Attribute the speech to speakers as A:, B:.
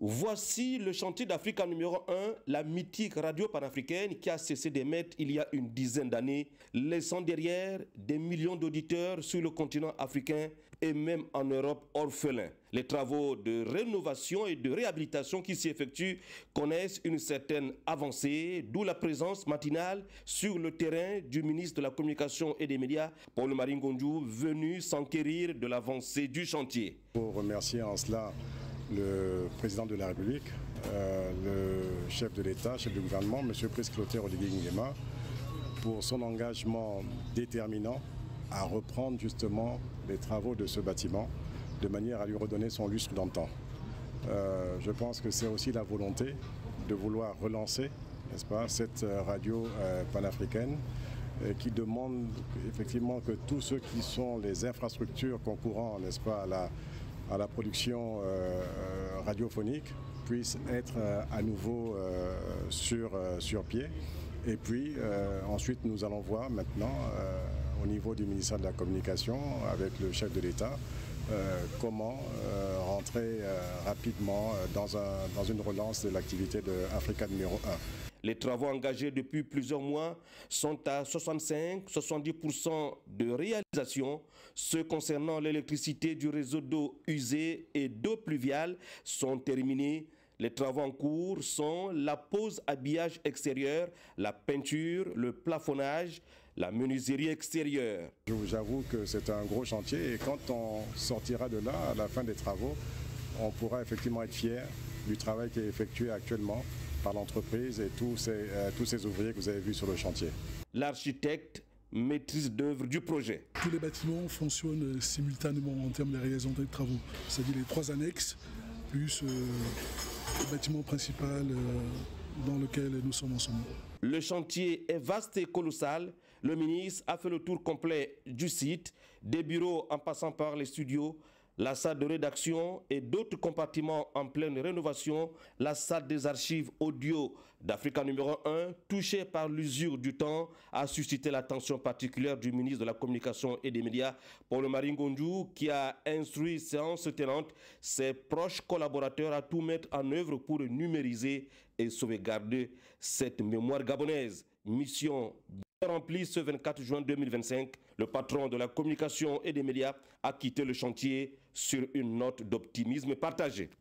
A: Voici le chantier d'Africa numéro 1, la mythique radio panafricaine qui a cessé d'émettre il y a une dizaine d'années, laissant derrière des millions d'auditeurs sur le continent africain et même en Europe orphelins. Les travaux de rénovation et de réhabilitation qui s'y effectuent connaissent une certaine avancée, d'où la présence matinale sur le terrain du ministre de la Communication et des Médias, Paul-Marie Ngondiou, venu s'enquérir de l'avancée du chantier.
B: Pour remercier en cela le président de la République, le chef de l'État, chef du gouvernement, M. Brice Clotaire Oligui Nguema, pour son engagement déterminant à reprendre justement les travaux de ce bâtiment de manière à lui redonner son lustre d'antan. Je pense que c'est aussi la volonté de vouloir relancer, n'est-ce pas, cette radio panafricaine qui demande effectivement que tous ceux qui sont les infrastructures concourant, n'est-ce pas, à la production radiophonique puissent être à nouveau sur pied. Et puis ensuite nous allons voir maintenant au niveau du ministère de la Communication avec le chef de l'État comment rentrer rapidement dans une relance de l'activité de Africa numéro 1.
A: Les travaux engagés depuis plusieurs mois sont à 65-70% de réalisation. Ceux concernant l'électricité du réseau d'eau usée et d'eau pluviale sont terminés. Les travaux en cours sont la pose habillage extérieur, la peinture, le plafonnage, la menuiserie extérieure.
B: J'avoue que c'est un gros chantier et quand on sortira de là, à la fin des travaux, on pourra effectivement être fier du travail qui est effectué actuellement par l'entreprise et tous ces ouvriers que vous avez vus sur le chantier.
A: L'architecte maîtrise d'œuvre du projet.
C: Tous les bâtiments fonctionnent simultanément en termes de réalisation des travaux, c'est-à-dire les 3 annexes, plus le bâtiment principal dans lequel nous sommes en ce moment.
A: Le chantier est vaste et colossal. Le ministre a fait le tour complet du site, des bureaux en passant par les studios, la salle de rédaction et d'autres compartiments en pleine rénovation, la salle des archives audio d'Africa numéro 1, touchée par l'usure du temps, a suscité l'attention particulière du ministre de la Communication et des Médias, Paul-Marie Ngondiou, qui a instruit séance tenante ses proches collaborateurs à tout mettre en œuvre pour numériser et sauvegarder cette mémoire gabonaise. Mission rempli ce 24 juin 2025, le patron de la communication et des médias a quitté le chantier sur une note d'optimisme partagé.